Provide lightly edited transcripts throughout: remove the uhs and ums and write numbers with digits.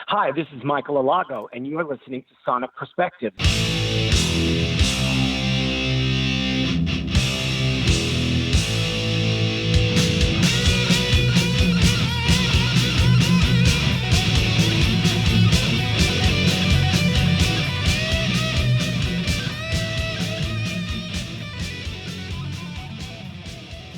Hi, this is Michael Alago, and you're listening to Sonic Perspectives.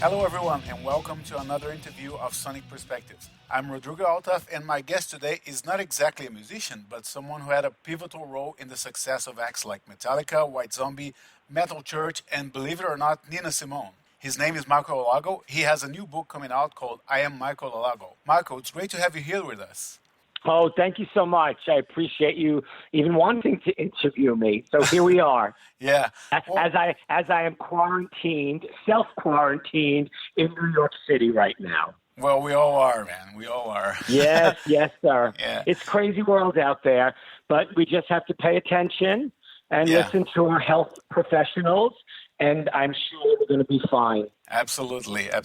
Hello everyone and welcome to another interview of Sonic Perspectives. I'm Rodrigo Altaf and my guest today is not exactly a musician, but someone who had a pivotal role in the success of acts like Metallica, White Zombie, Metal Church, and believe it or not, Nina Simone. His name is Michael Alago. He has a new book coming out called I Am Michael Alago. Michael, it's great to have you here with us. Oh, thank you so much. I appreciate you even wanting to interview me. So here we are. Yeah. As I am quarantined, self-quarantined in New York City right now. Well, we all are, man. We all are. Yes, sir. Yeah. It's crazy world out there, but we just have to pay attention and listen to our health professionals, and I'm sure we're going to be fine. Absolutely. I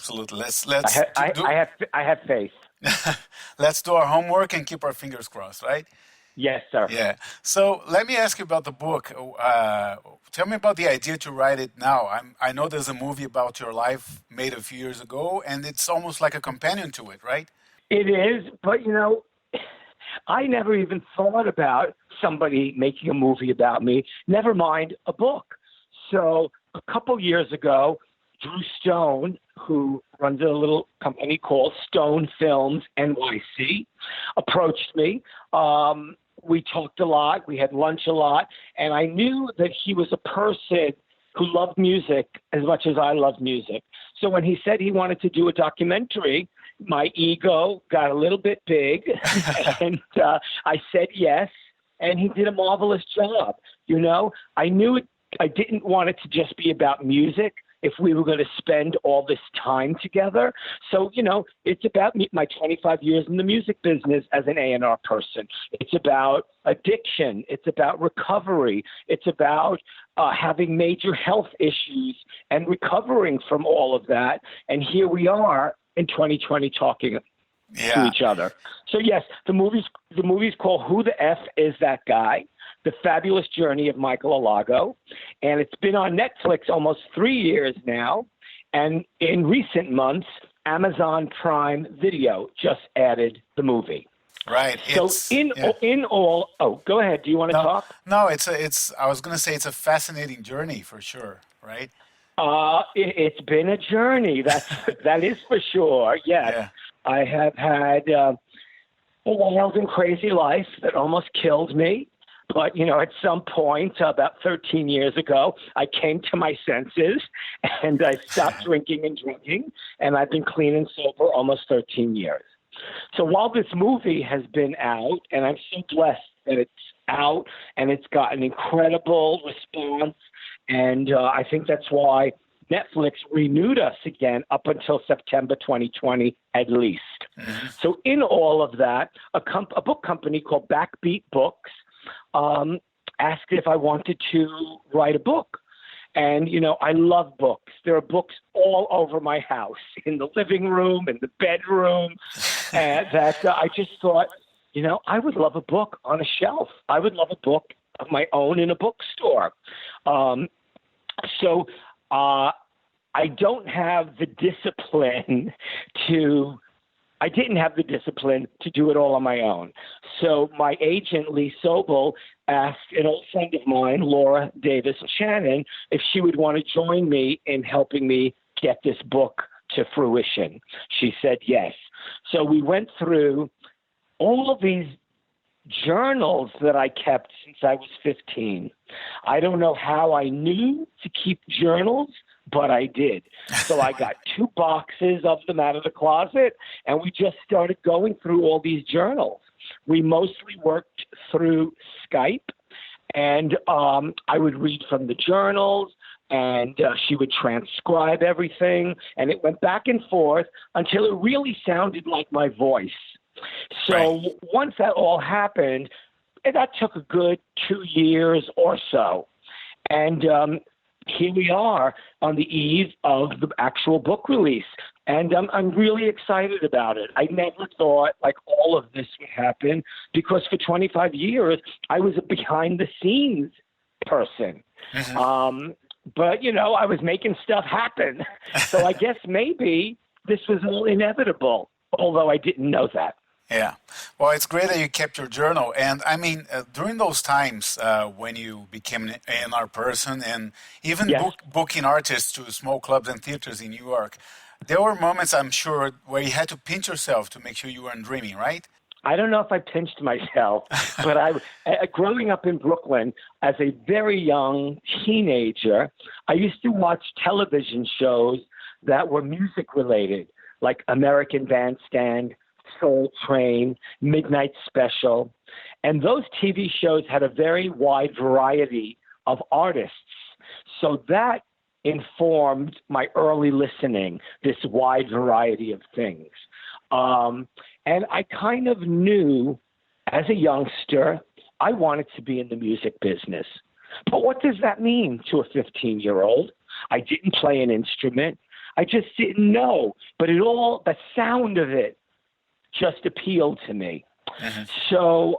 have faith. Let's do our homework and keep our fingers crossed, right? Yes, sir. Yeah. So let me ask you about the book. Tell me about the idea to write it now. I know there's a movie about your life made a few years ago, and it's almost like a companion to it, right? It is, but I never even thought about somebody making a movie about me, never mind a book. So a couple years ago, Drew Stone, who runs a little company called Stone Films NYC, approached me. We talked a lot. We had lunch a lot. And I knew that he was a person who loved music as much as I love music. So when he said he wanted to do a documentary, my ego got a little bit big. And I said yes. And he did a marvelous job. I knew I didn't want it to just be about music if we were going to spend all this time together. So, it's about my 25 years in the music business as an A&R person. It's about addiction. It's about recovery. It's about having major health issues and recovering from all of that. And here we are in 2020 talking to each other. So, yes, the movie's called Who the F Is That Guy? The Fabulous Journey of Michael Alago. And it's been on Netflix almost 3 years now. And in recent months, Amazon Prime Video just added the movie. Right. So in all, go ahead. Do you want to talk? No, I was going to say it's a fascinating journey for sure, right? It's been a journey. That is for sure. Yes. Yeah. I have had a wild and crazy life that almost killed me. But, at some point, about 13 years ago, I came to my senses and I stopped drinking and drinking. And I've been clean and sober almost 13 years. So while this movie has been out, and I'm so blessed that it's out and it's got an incredible response, and I think that's why Netflix renewed us again up until September 2020 at least. Mm-hmm. So in all of that, a book company called Backbeat Books asked if I wanted to write a book. And, I love books. There are books all over my house, in the living room, in the bedroom, and that I just thought, I would love a book on a shelf. I would love a book of my own in a bookstore. So I don't have the discipline I didn't have the discipline to do it all on my own. So my agent, Lee Sobel, asked an old friend of mine, Laura Davis Shannon, if she would want to join me in helping me get this book to fruition. She said yes. So we went through all of these journals that I kept since I was 15. I don't know how I knew to keep journals, but I did. So I got 2 boxes of them out of the closet, and we just started going through all these journals. We mostly worked through Skype, and I would read from the journals, and she would transcribe everything, and it went back and forth until it really sounded like my voice. So once that all happened, that took a good 2 years or so. And here we are on the eve of the actual book release. And I'm really excited about it. I never thought like all of this would happen because for 25 years, I was a behind the scenes person. But, you know, I was making stuff happen. So I guess maybe this was all inevitable, although I didn't know that. Yeah. Well, it's great that you kept your journal. And I mean, during those times when you became an A&R person and even Yes. booking artists to small clubs and theaters in New York, there were moments, I'm sure, where you had to pinch yourself to make sure you weren't dreaming, right? I don't know if I pinched myself, but growing up in Brooklyn as a very young teenager, I used to watch television shows that were music related, like American Bandstand, Soul Train, Midnight Special. And those TV shows had a very wide variety of artists. So that informed my early listening, this wide variety of things. And I kind of knew as a youngster, I wanted to be in the music business. But what does that mean to a 15-year-old? I didn't play an instrument. I just didn't know. But the sound of it just appealed to me. So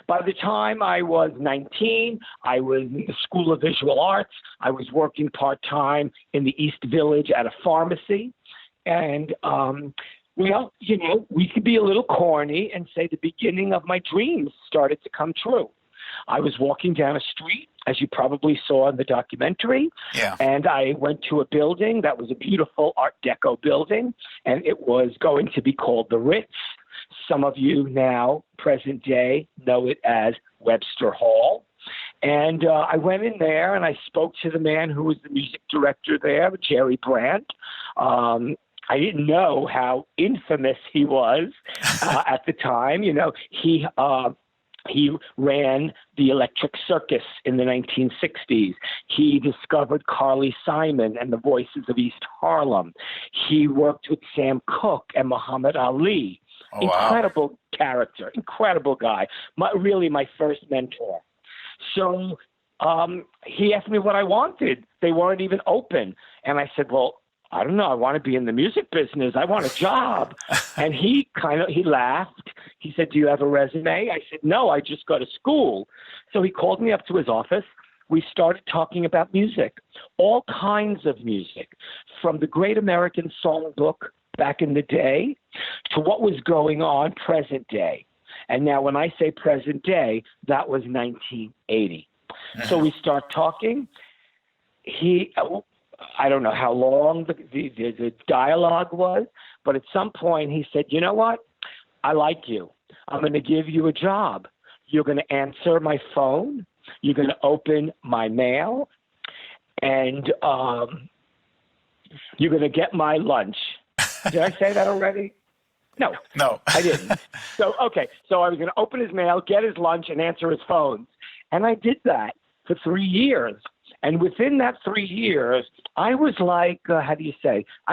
by the time I was 19, I was in the School of Visual Arts. I was working part-time in the East Village at a pharmacy. And, well, you know, we could be a little corny and say the beginning of my dreams started to come true. I was walking down a street, as you probably saw in the documentary, and I went to a building that was a beautiful Art Deco building, and it was going to be called the Ritz. Some of you now, present day, know it as Webster Hall. And I went in there and I spoke to the man who was the music director there, Jerry Brandt. I didn't know how infamous he was at the time. You know, he ran the Electric Circus in the 1960s. He discovered Carly Simon and the Voices of East Harlem. He worked with Sam Cooke and Muhammad Ali. Oh, incredible wow. Character, incredible guy. Really my first mentor. So he asked me what I wanted. They weren't even open. And I said, well, I don't know. I want to be in the music business. I want a job. And he laughed. He said, do you have a resume? I said, no, I just go to school. So he called me up to his office. We started talking about music, all kinds of music, from the Great American Songbook back in the day to what was going on present day. And now when I say present day, that was 1980. So we start talking. I don't know how long the dialogue was, but at some point he said, you know what? I like you. I'm going to give you a job. You're going to answer my phone. You're going to open my mail. And you're going to get my lunch. Did I say that already? No, I didn't. So I was going to open his mail, get his lunch, and answer his phones. And I did that for 3 years. And within that 3 years, I was like, I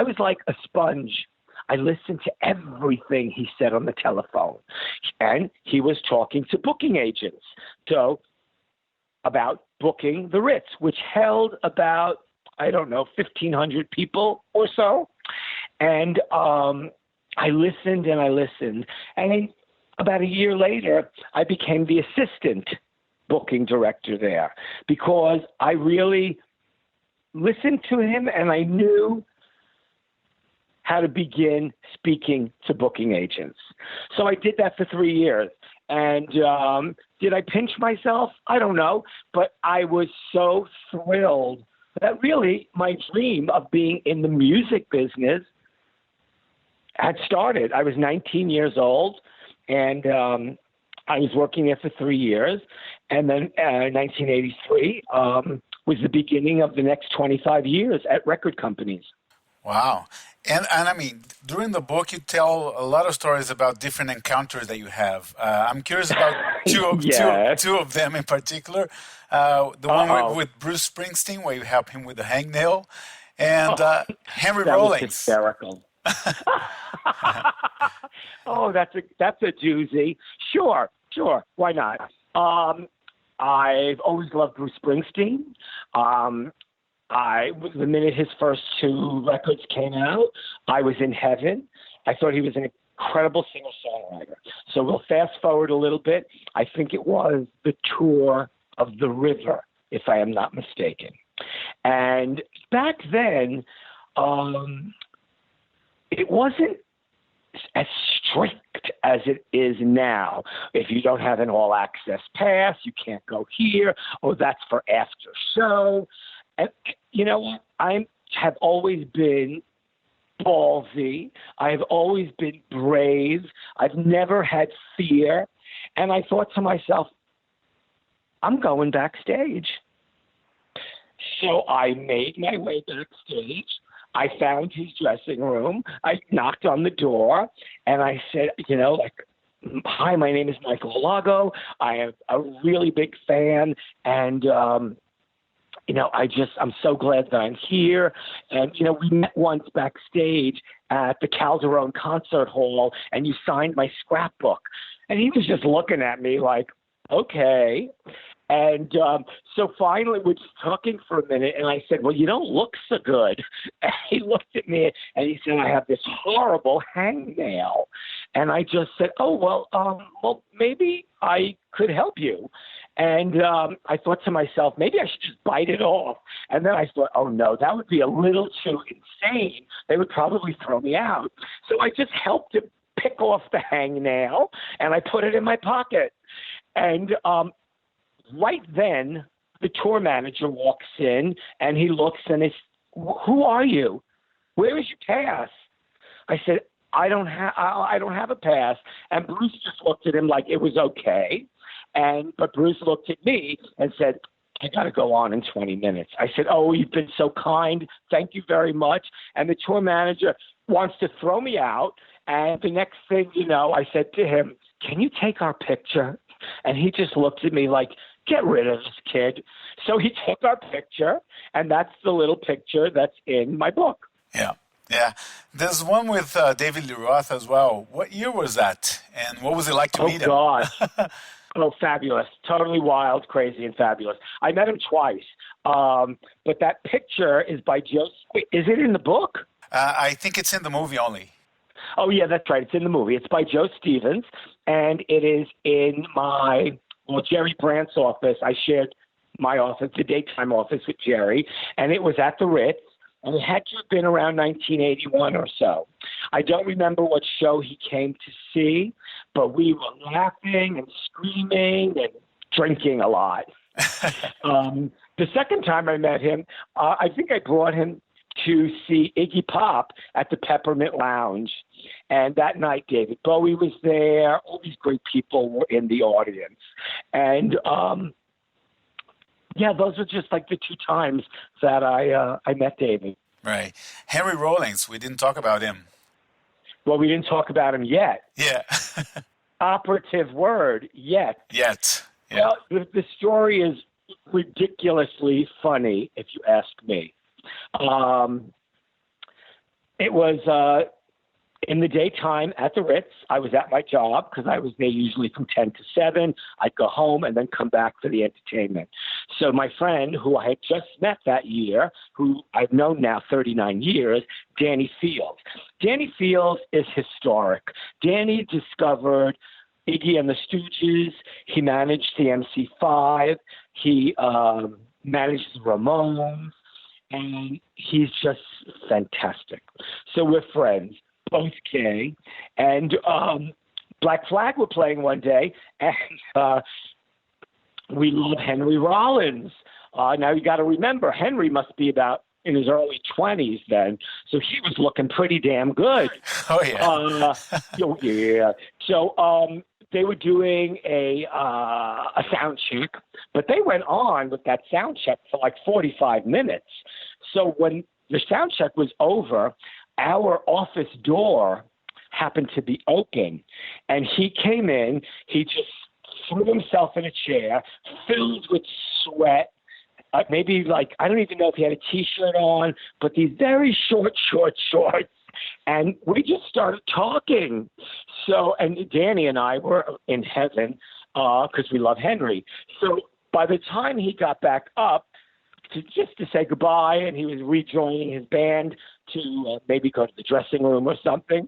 was like a sponge. I listened to everything he said on the telephone. And he was talking to booking agents. So about booking the Ritz, which held about, 1,500 people or so. And I listened and I listened. And about a year later, I became the assistant booking director there because I really listened to him and I knew how to begin speaking to booking agents. So I did that for 3 years. And did I pinch myself? I don't know. But I was so thrilled that really my dream of being in the music business had started. I was 19 years old, and I was working there for 3 years. And then 1983 was the beginning of the next 25 years at record companies. Wow. And I mean, during the book, you tell a lot of stories about different encounters that you have. I'm curious about two of them in particular. The one with Bruce Springsteen, where you help him with the hangnail, and Henry Rollins. Was hysterical. Oh, that's a doozy. Sure. Why not? I've always loved Bruce Springsteen. The minute his first two records came out, I was in heaven. I thought he was an incredible singer-songwriter. So we'll fast forward a little bit. I think it was the tour of the river, if I am not mistaken. And back then, it wasn't as strict as it is now. If you don't have an all-access pass, you can't go here. Oh, that's for after show. And you know what? I have always been ballsy. I've always been brave. I've never had fear. And I thought to myself, I'm going backstage. So I made my way backstage. I found his dressing room. I knocked on the door, and I said, hi, my name is Michael Alago. I am a really big fan, and, I'm so glad that I'm here. And, we met once backstage at the Calderon Concert Hall, and you signed my scrapbook. And he was just looking at me like, okay. And so finally we're just talking for a minute, and I said, well, you don't look so good. And he looked at me, and he said, I have this horrible hangnail. And I just said, oh, well, maybe I could help you. And I thought to myself, maybe I should just bite it off. And then I thought, oh, no, that would be a little too insane. They would probably throw me out. So I just helped him pick off the hangnail, and I put it in my pocket. And right then, the tour manager walks in, and he looks and is, who are you? Where is your pass? I said, I don't have a pass. And Bruce just looked at him like it was okay. But Bruce looked at me and said, I got to go on in 20 minutes. I said, oh, you've been so kind. Thank you very much. And the tour manager wants to throw me out. And the next thing you know, I said to him, can you take our picture? And he just looked at me like, get rid of this kid. So he took our picture, and that's the little picture that's in my book. Yeah. Yeah. There's one with David Lee Roth as well. What year was that? And what was it like to meet him? Oh, God. Oh, fabulous. Totally wild, crazy, and fabulous. I met him twice. But that picture is by Joe. Wait, is it in the book? I think it's in the movie only. Oh, yeah, that's right. It's in the movie. It's by Joe Stevens, and it is in Jerry Brandt's office. I shared my office, the daytime office with Jerry, and it was at the Ritz, and it had to have been around 1981 or so. I don't remember what show he came to see, but we were laughing and screaming and drinking a lot. The second time I met him, I think I brought him to see Iggy Pop at the Peppermint Lounge. And that night, David Bowie was there. All these great people were in the audience. And, those were just like the two times that I met David. Right. Henry Rollins, we didn't talk about him. Well, we didn't talk about him yet. Yeah. Operative word, yet. Yet. Yeah. Well, the story is ridiculously funny, if you ask me. It was in the daytime at the Ritz. I was at my job because I was there usually from 10 to 7. I'd go home and then come back for the entertainment. So my friend, who I had just met that year, who I've known now 39 years, Danny Fields. Danny Fields is historic. Danny discovered Iggy and the Stooges. He managed the MC5. He managed the Ramones. And he's just fantastic. So we're friends, both gay. And Black Flag were playing one day, and we love Henry Rollins. Now you got to remember, Henry must be about in his early 20s then, so he was looking pretty damn good. Oh yeah. Yeah. So they were doing a sound check, but they went on with that sound check for like 45 minutes. So when the sound check was over, our office door happened to be open, and he came in. He just threw himself in a chair, filled with sweat. Maybe like, I don't even know if he had a T-shirt on, but these very short shorts. And we just started talking. So, and Danny and I were in heaven because we love Henry. So by the time he got back up, just to say goodbye, and he was rejoining his band to maybe go to the dressing room or something.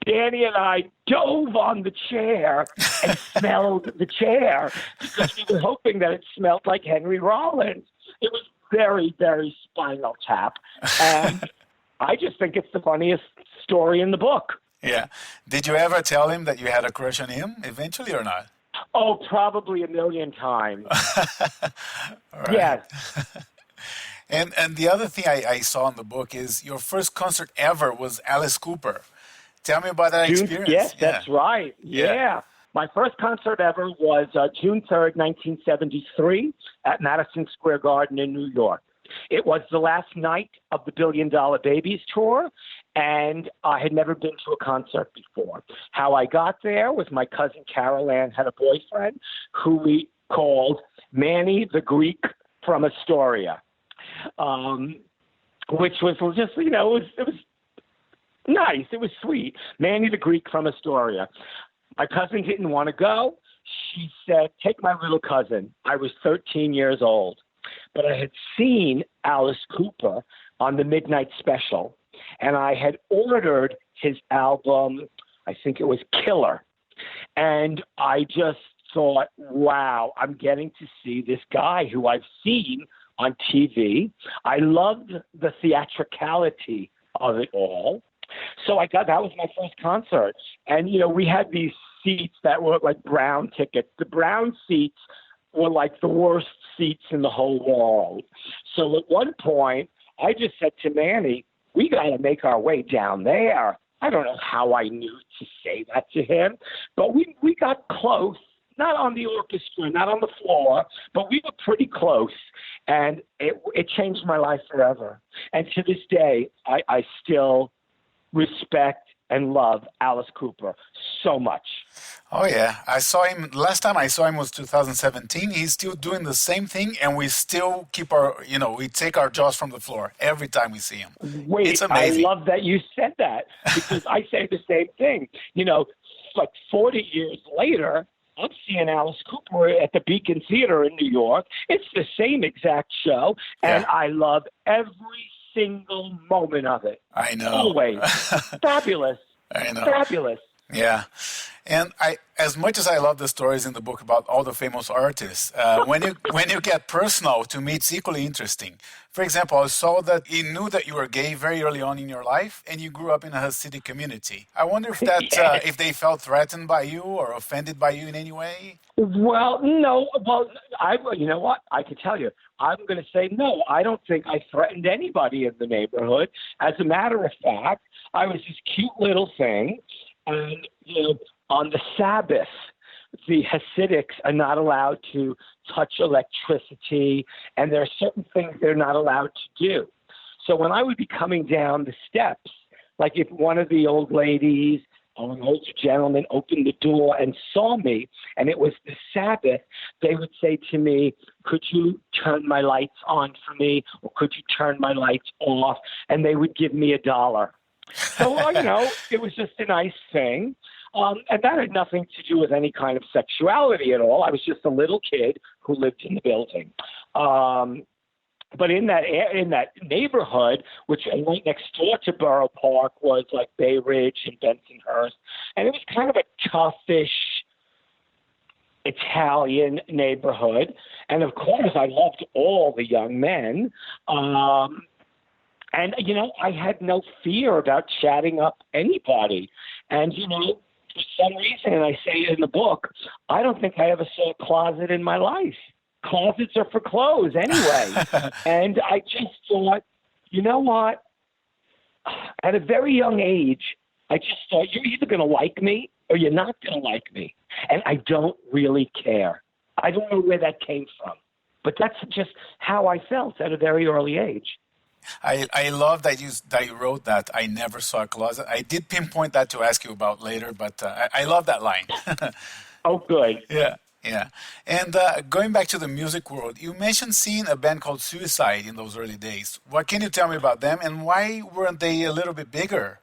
Danny and I dove on the chair and smelled the chair because we were hoping that it smelled like Henry Rollins. It was very, very Spinal Tap. And I just think it's the funniest story in the book. Yeah. Did you ever tell him that you had a crush on him eventually or not? Oh, probably a million times. Right. Yes. And the other thing I saw in the book is your first concert ever was Alice Cooper. Tell me about that experience. Yes, that's right. Yeah. My first concert ever was June 3rd, 1973 at Madison Square Garden in New York. It was the last night of the $1 Billion Babies tour, and I had never been to a concert before. How I got there was my cousin Carol Ann had a boyfriend who we called Manny the Greek from Astoria, which was just, it was nice. It was sweet. Manny the Greek from Astoria. My cousin didn't want to go. She said, take my little cousin. I was 13 years old. But I had seen Alice Cooper on the Midnight Special, and I had ordered his album, I think it was Killer. And I just thought, wow, I'm getting to see this guy who I've seen on TV. I loved the theatricality of it all. So that was my first concert. And, we had these seats that were like brown tickets. The brown seats were like the worst seats in the whole world. So at one point, I just said to Manny, we got to make our way down there. I don't know how I knew to say that to him, but we got close, not on the orchestra, not on the floor, but we were pretty close. And it changed my life forever. And to this day, I still respect and love Alice Cooper so much. Oh, yeah. I saw him, last time I saw him was 2017. He's still doing the same thing, and we still keep we take our jaws from the floor every time we see him. Wait, it's amazing. I love that you said that, because I say the same thing. Like 40 years later, I'm seeing Alice Cooper at the Beacon Theater in New York. It's the same exact show, and I love every single moment of it. I know. Always. Fabulous. I know. Fabulous. Yeah. And as much as I love the stories in the book about all the famous artists, when you get personal, to me, it's equally interesting. For example, I saw that you knew that you were gay very early on in your life, and you grew up in a Hasidic community. I wonder if that if they felt threatened by you or offended by you in any way. Well, no. Well, you know what? I can tell you. I'm going to say no. I don't think I threatened anybody in the neighborhood. As a matter of fact, I was this cute little thing, and on the Sabbath, the Hasidics are not allowed to touch electricity, and there are certain things they're not allowed to do. So when I would be coming down the steps, like if one of the old ladies or an older gentleman opened the door and saw me, and it was the Sabbath, they would say to me, could you turn my lights on for me, or could you turn my lights off? And they would give me $1. So, it was just a nice thing. And that had nothing to do with any kind of sexuality at all. I was just a little kid who lived in the building. But in that neighborhood, which right next door to Borough Park was like Bay Ridge and Bensonhurst, and it was kind of a toughish Italian neighborhood. And of course, I loved all the young men. And, I had no fear about chatting up anybody. And, for some reason, and I say it in the book, I don't think I ever saw a closet in my life. Closets are for clothes anyway. And I just thought, you know what? At a very young age, I just thought, you're either going to like me or you're not going to like me. And I don't really care. I don't know where that came from. But that's just how I felt at a very early age. I love that you wrote that. I never saw a closet. I did pinpoint that to ask you about later, but I love that line. Oh, good. Yeah. And going back to the music world, you mentioned seeing a band called Suicide in those early days. What can you tell me about them, and why weren't they a little bit bigger?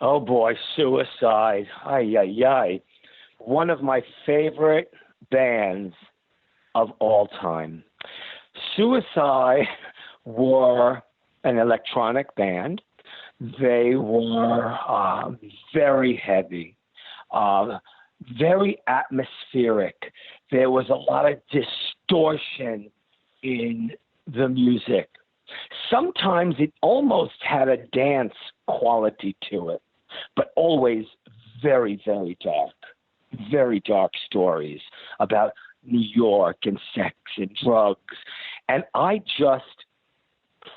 Oh, boy, Suicide. Ay, ay, ay. One of my favorite bands of all time. Suicide were an electronic band. They were very heavy, very atmospheric. There was a lot of distortion in the music. Sometimes it almost had a dance quality to it, but always very, very dark stories about New York and sex and drugs. And I just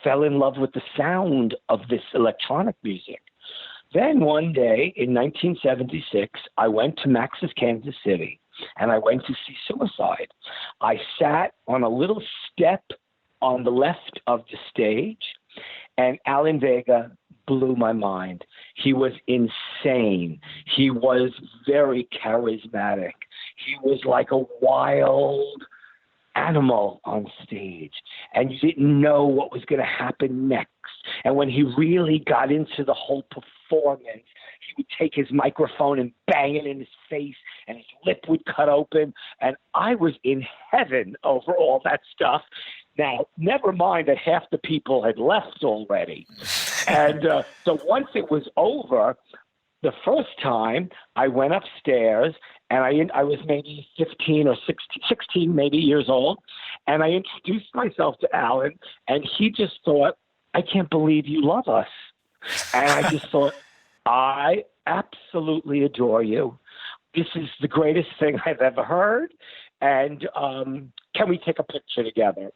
fell in love with the sound of this electronic music. Then one day in 1976, I went to Max's Kansas City and I went to see Suicide. I sat on a little step on the left of the stage, and Alan Vega blew my mind. He was insane. He was very charismatic. He was like a wild animal on stage, and you didn't know what was going to happen next. And when he really got into the whole performance, he would take his microphone and bang it in his face, and his lip would cut open, and I was in heaven over all that stuff. Now, never mind that half the people had left already. And so once it was over, the first time I went upstairs, and I was maybe 15 or 16 maybe years old, and I introduced myself to Alan, and he just thought, I can't believe you love us. And I just thought, I absolutely adore you. This is the greatest thing I've ever heard. And can we take a picture together?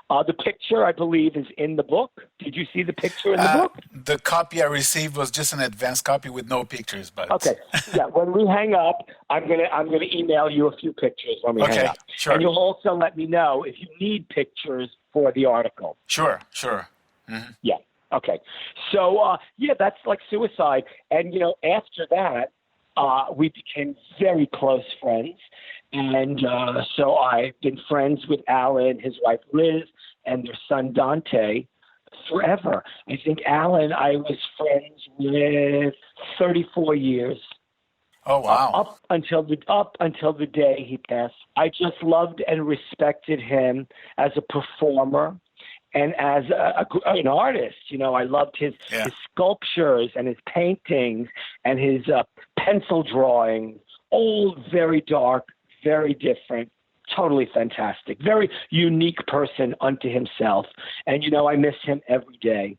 The picture, I believe, is in the book. Did you see the picture in the book? The copy I received was just an advanced copy with no pictures. But okay, yeah. When we hang up, I'm gonna email you a few pictures when we hang up. Sure. And you'll also let me know if you need pictures for the article. Sure. Mm-hmm. Yeah. Okay. So that's like Suicide, and after that, we became very close friends. And so I've been friends with Alan, his wife Liz, and their son Dante forever. I think Alan, I was friends with 34 years. Oh, wow. Up until the day he passed. I just loved and respected him as a performer and as an artist. I loved his sculptures and his paintings and his pencil drawings, all very dark, very different, totally fantastic, very unique person unto himself. And, I miss him every day.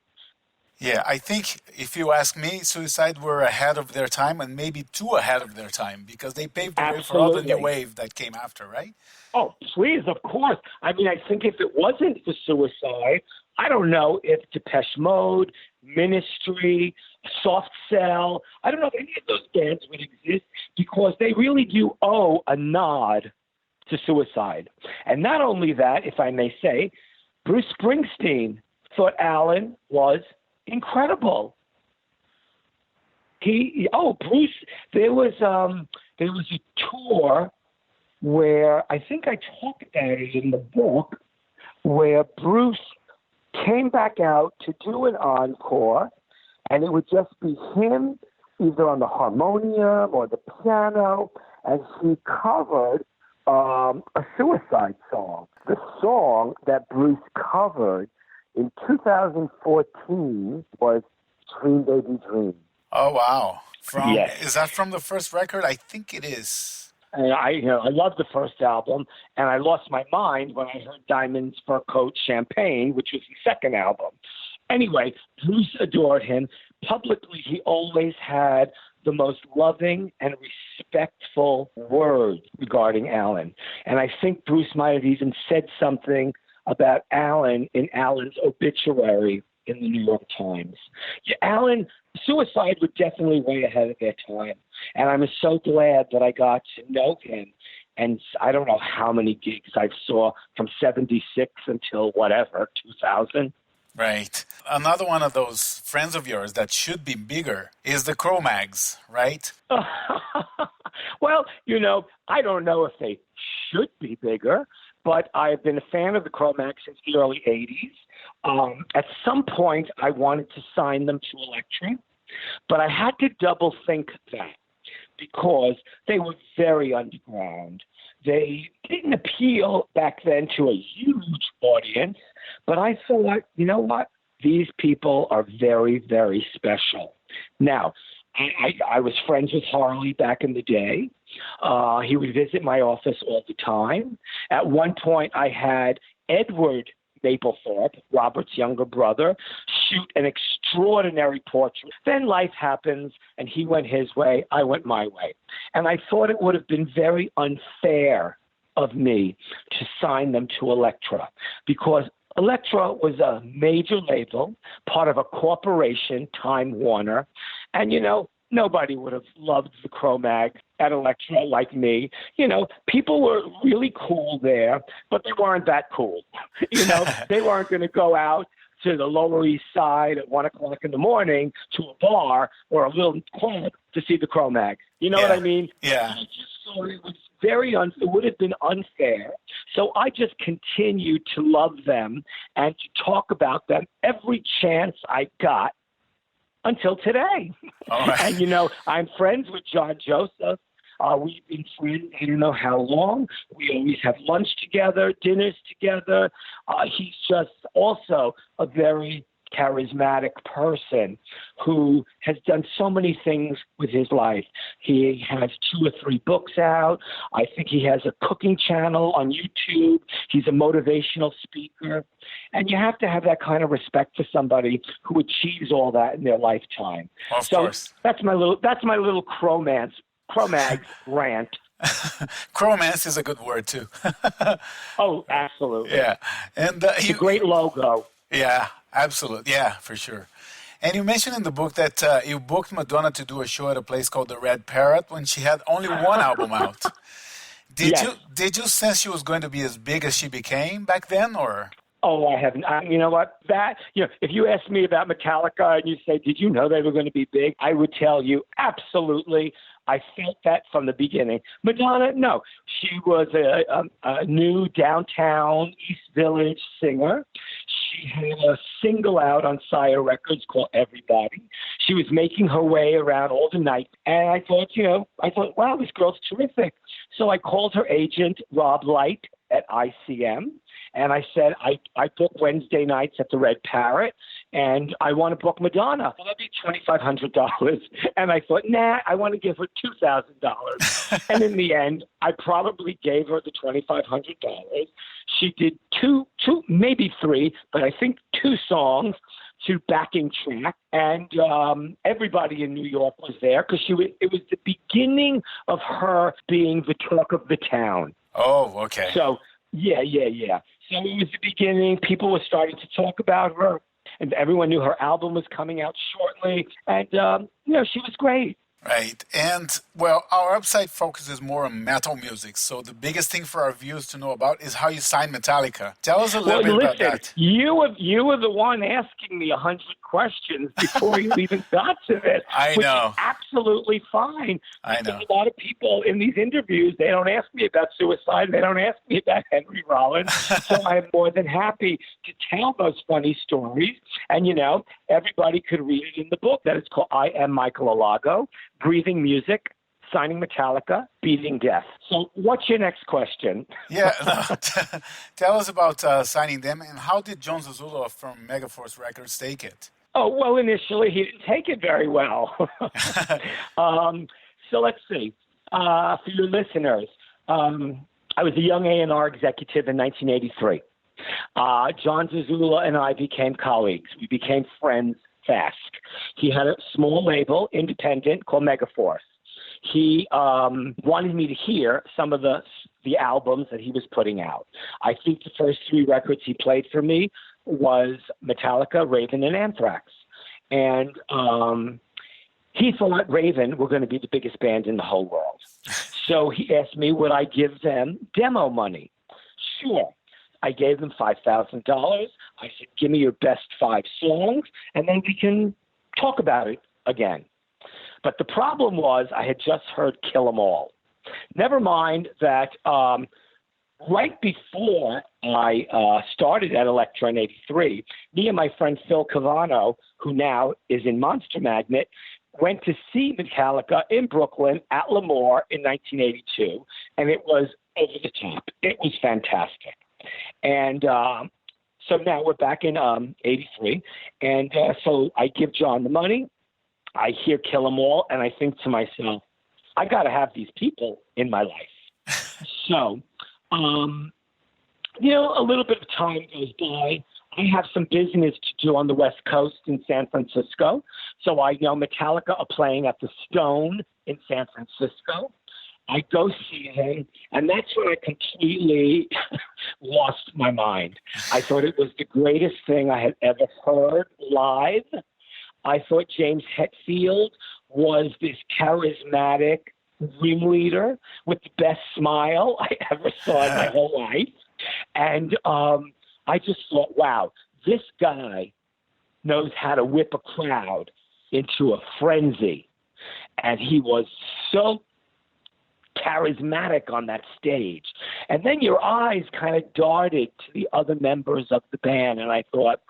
Yeah, I think if you ask me, Suicide were ahead of their time and maybe too ahead of their time because they paved the way for all the new wave that came after, right? Oh, please, of course. I mean, I think if it wasn't for Suicide, I don't know if Depeche Mode, Ministry, Soft Cell, I don't know if any of those bands would exist because they really do owe a nod to Suicide. And not only that, if I may say, Bruce Springsteen thought Alan was incredible. Bruce, there was a tour where I think I talk about it in the book, where Bruce came back out to do an encore, and it would just be him either on the harmonium or the piano, and he covered a Suicide song. The song that Bruce covered in 2014 was Dream Baby Dream. Oh, wow. Yes. Is that from the first record? I think it is. And I love the first album, and I lost my mind when I heard Diamond's Fur Coat Champagne, which was the second album. Anyway, Bruce adored him. Publicly, he always had the most loving and respectful words regarding Alan. And I think Bruce might have even said something about Alan in Alan's obituary in the New York Times. Yeah, Suicide was definitely way ahead of their time. And I'm so glad that I got to know him. And I don't know how many gigs I saw from 76 until 2000. Right. Another one of those friends of yours that should be bigger is the Cro-Mags, right? Well, I don't know if they should be bigger, but I've been a fan of the Cro-Mags since the early 80s. At some point, I wanted to sign them to Elektra, but I had to double think that because they were very underground. They didn't appeal back then to a huge audience, but I thought, you know what? These people are very, very special. Now, I was friends with Harley back in the day. He would visit my office all the time. At one point, I had Edward Mapplethorpe, Robert's younger brother, shoot an extraordinary portrait. Then life happens, and he went his way, I went my way. And I thought it would have been very unfair of me to sign them to Elektra, because Elektra was a major label, part of a corporation, Time Warner, and, you know, nobody would have loved the Cro-Mag at Elektra like me. You know, people were really cool there, but they weren't that cool. You know, they weren't going to go out to the Lower East Side at 1 o'clock in the morning to a bar or a little club to see the Cro-Mag. You know what I mean? Yeah. I just thought it was it would have been unfair. So I just continued to love them and to talk about them every chance I got until today. All right. And, you know, I'm friends with John Joseph. We've been friends, I don't know how long. We always have lunch together, dinners together. He's just also a very charismatic person who has done so many things with his life. He has 2 or 3 books out. I think he has a cooking channel on YouTube. He's a motivational speaker. And you have to have that kind of respect for somebody who achieves all that in their lifetime. Of course. That's my little Cro-Mag rant. Cromance is a good word too. Oh, absolutely. Yeah. And it's a great logo. Yeah, absolutely. Yeah, for sure. And you mentioned in the book that you booked Madonna to do a show at a place called the Red Parrot when she had only one album out. Did you sense she was going to be as big as she became back then, or? Oh, I haven't. You know what? If you asked me about Metallica and you say, did you know they were going to be big? I would tell you, absolutely. I felt that from the beginning. Madonna, no. She was a new downtown East Village singer. She had a single out on Sire Records called Everybody. She was making her way around all the night. And I thought, wow, this girl's terrific. So I called her agent, Rob Light, at ICM. And I said, I book Wednesday nights at the Red Parrot, and I want to book Madonna. Well, that'd be $2,500. And I thought, nah, I want to give her $2,000. And in the end, I probably gave her the $2,500. She did two, maybe 3, but I think 2 songs to backing track. And everybody in New York was there because it was the beginning of her being the talk of the town. Oh, okay. So, yeah. So it was the beginning. People were starting to talk about her, and everyone knew her album was coming out shortly. And, she was great. Right. And, well, our website focuses more on metal music. So the biggest thing for our viewers to know about is how you signed Metallica. Tell us a little bit about that. You were the one asking me 100 questions before you even got to this. I know. Which is absolutely fine. I know. A lot of people in these interviews, they don't ask me about suicide. They don't ask me about Henry Rollins. So I'm more than happy to tell those funny stories. And, everybody could read it in the book. That is called I Am Michael Alago. Breathing Music, Signing Metallica, Beating Death. So what's your next question? Yeah, tell us about signing them, and how did John Zazula from Megaforce Records take it? Oh, well, initially he didn't take it very well. So let's see. For your listeners, I was a young A&R executive in 1983. John Zazula and I became colleagues. We became friends fast. He had a small label, independent, called Megaforce. He wanted me to hear some of the albums that he was putting out. I think the first 3 records he played for me was Metallica, Raven, and Anthrax. And he thought Raven were going to be the biggest band in the whole world. So he asked me, would I give them demo money? Sure. I gave them $5,000. I said, give me your best 5 songs, and then we can talk about it again. But the problem was I had just heard Kill 'Em All. Never mind that right before I started at Elektra in 83, me and my friend Phil Cavano, who now is in Monster Magnet, went to see Metallica in Brooklyn at L'Amour in 1982, and it was over the top. It was fantastic. And so now we're back in 83. And so I give John the money. I hear Kill 'Em All, and I think to myself, I got to have these people in my life. So, a little bit of time goes by. I have some business to do on the West Coast in San Francisco. So I know Metallica are playing at the Stone in San Francisco. I go see him, and that's when I completely lost my mind. I thought it was the greatest thing I had ever heard live. I thought James Hetfield was this charismatic ringleader with the best smile I ever saw in my whole life. And I just thought, wow, this guy knows how to whip a crowd into a frenzy. And he was so charismatic on that stage. And then your eyes kind of darted to the other members of the band, and I thought,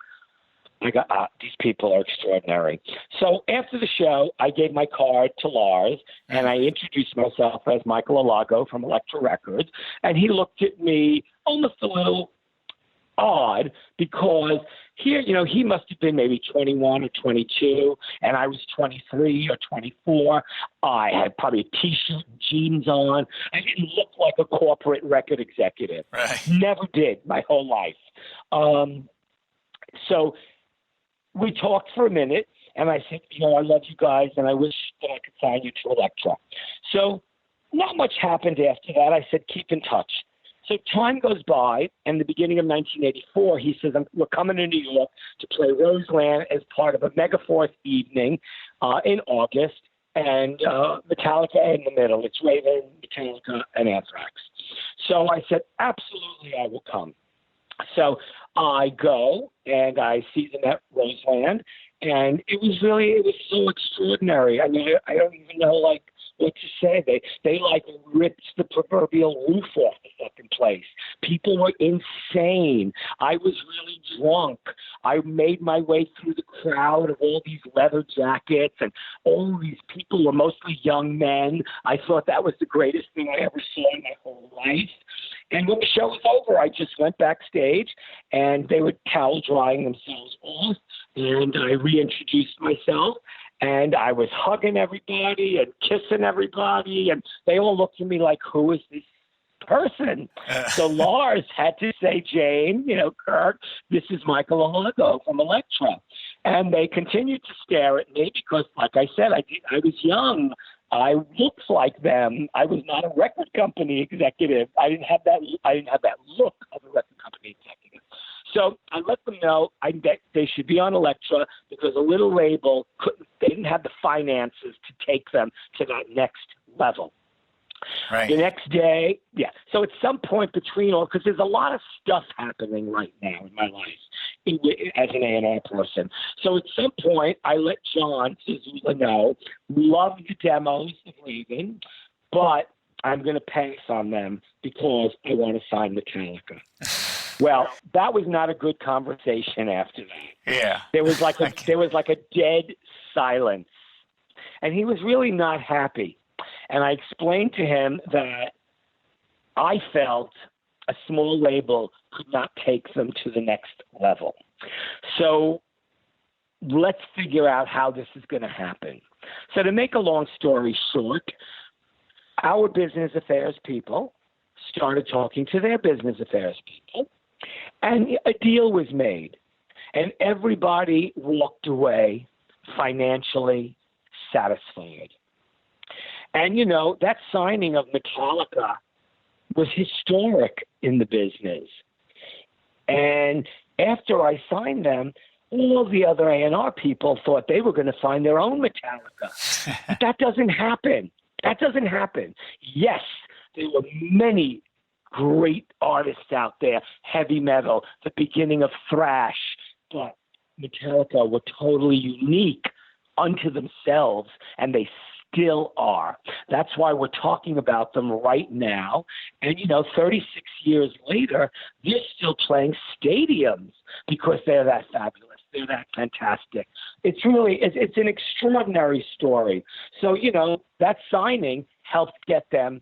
these people are extraordinary. So after the show, I gave my card to Lars, and I introduced myself as Michael Alago from Elektra Records, and he looked at me almost a little odd because here, he must have been maybe 21 or 22, and I was 23 or 24. I had probably a T-shirt and jeans on. I didn't look like a corporate record executive. Right. Never did my whole life. So we talked for a minute, and I said, I love you guys, and I wish that I could sign you to Elektra. So not much happened after that. I said, keep in touch. So time goes by, and the beginning of 1984, he says, we're coming to New York to play Roseland as part of a Megaforce evening in August, and Metallica in the middle. It's Raven, Metallica, and Anthrax. So I said, absolutely, I will come. So I go, and I see them at Roseland, and it was so extraordinary. I mean, I don't even know, what to say. They ripped the proverbial roof off the fucking place. People were insane. I was really drunk. I made my way through the crowd of all these leather jackets, and all these people were mostly young men. I thought that was the greatest thing I ever saw in my whole life. And when the show was over, I just went backstage, and they were towel drying themselves off, and I reintroduced myself. And I was hugging everybody and kissing everybody, and they all looked at me like, who is this person? So Lars had to say, Jane, Kirk, this is Michael Alago from Elektra. And they continued to stare at me because, like I said, I was young. I looked like them. I was not a record company executive. I didn't have that look of a record company executive. So I let them know they should be on Elektra because a little label they didn't have the finances to take them to that next level. Right. The next day, yeah. So at some point between all, because there's a lot of stuff happening right now in my life as an A&R person. So at some point, I let John Zazula know, love the demos of Raven, but I'm going to pass on them because I want to sign Metallica. Well, that was not a good conversation after that. Yeah. There was like a dead silence. And he was really not happy. And I explained to him that I felt a small label could not take them to the next level. So let's figure out how this is going to happen. So to make a long story short, our business affairs people started talking to their business affairs people, and a deal was made. And everybody walked away financially satisfied. And, that signing of Metallica was historic in the business. And after I signed them, all the other A&R people thought they were going to find their own Metallica. But that doesn't happen. That doesn't happen. Yes, there were many great artists out there, heavy metal, the beginning of thrash, but Metallica were totally unique unto themselves, and they still are. That's why we're talking about them right now. And, 36 years later, they're still playing stadiums because they're that fabulous. They're that fantastic. It's an extraordinary story. So, that signing helped get them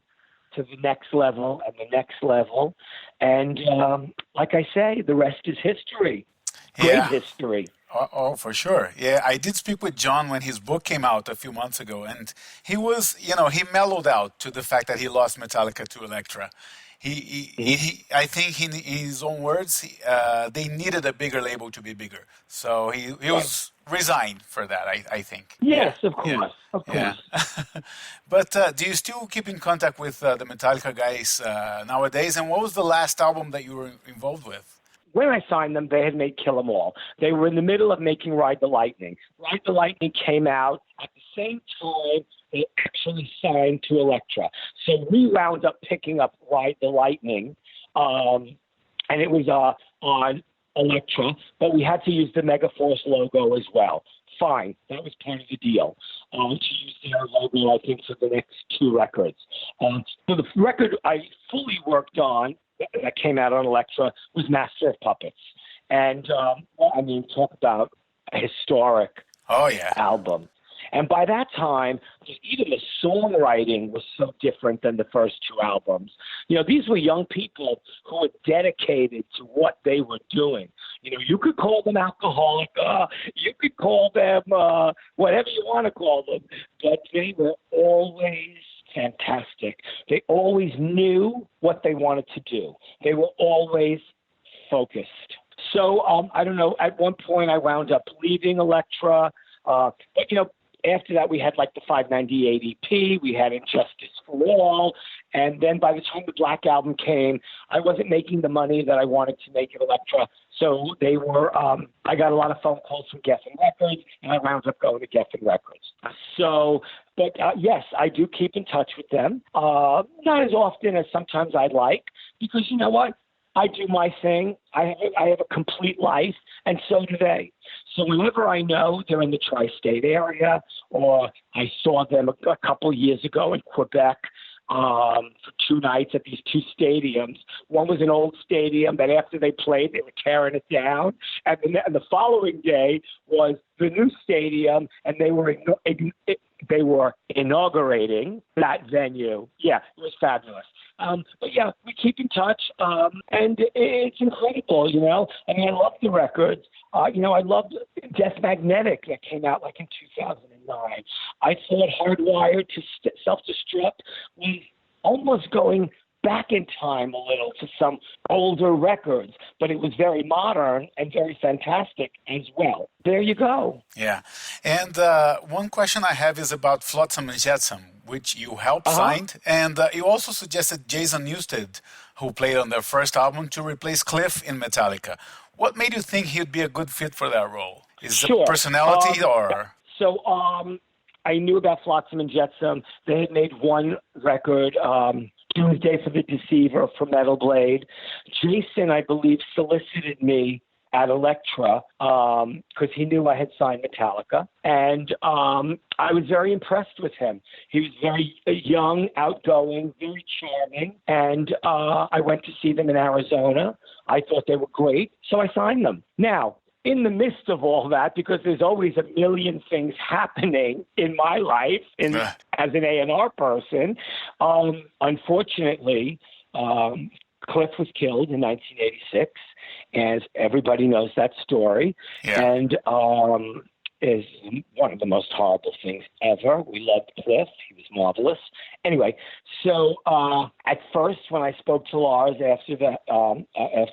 to the next level and the next level. And like I say, the rest is history. Great Yeah. history. Oh, for sure. Yeah, I did speak with John when his book came out a few months ago, and he was, he mellowed out to the fact that he lost Metallica to Elektra. I think in his own words, they needed a bigger label to be bigger. So he was resigned for that, I think. Yes, of Yeah. course. Of Yeah. course. But do you still keep in contact with the Metallica guys nowadays? And what was the last album that you were involved with? When I signed them, they had made Kill 'Em All. They were in the middle of making Ride the Lightning. Ride the Lightning came out at the same time they actually signed to Elektra. So we wound up picking up Ride the Lightning, and it was on Elektra, but we had to use the Megaforce logo as well. Fine, that was part of the deal. To use their logo, I think, for the next two records. So the record I fully worked on that came out on Elektra was Master of Puppets. And, talk about a historic album. And by that time, even the songwriting was so different than the first two albums. These were young people who were dedicated to what they were doing. You could call them alcoholic, you could call them whatever you want to call them, but they were always fantastic. They always knew what they wanted to do. They were always focused. So, I don't know, at one point I wound up leaving Elektra, but, after that, we had like the 598 EP, we had Injustice for All, and then by the time the Black Album came, I wasn't making the money that I wanted to make at Elektra, so they were, I got a lot of phone calls from Geffen Records, and I wound up going to Geffen Records. So, but yes, I do keep in touch with them, not as often as sometimes I'd like, because you know what? I do my thing. I have a complete life, and so do they. So whenever I know they're in the tri-state area, or I saw them a couple years ago in Quebec for 2 nights at these 2 stadiums. One was an old stadium that after they played, they were tearing it down. And the following day was the new stadium, and they were inaugurating that venue. Yeah, it was fabulous. But yeah, we keep in touch, and it's incredible, I mean, I love the records. I loved Death Magnetic that came out like in 2009. I thought Hardwired to Self-Destruct was almost going back in time a little to some older records, but it was very modern and very fantastic as well. There you go. Yeah. And one question I have is about Flotsam and Jetsam, which you helped find. And you also suggested Jason Newsted, who played on their first album, to replace Cliff in Metallica. What made you think he'd be a good fit for that role? Is it personality or? So I knew about Flotsam and Jetsam. They had made one record, Doomsday for the Deceiver for Metal Blade. Jason, I believe, solicited me at Elektra because he knew I had signed Metallica. And I was very impressed with him. He was very young, outgoing, very charming. And I went to see them in Arizona. I thought they were great, so I signed them. Now, in the midst of all that, because there's always a million things happening in my life as an A&R person, unfortunately, Cliff was killed in 1986, as everybody knows that story, and is one of the most horrible things ever. We loved Cliff. He was marvelous. Anyway, so at first, when I spoke to Lars after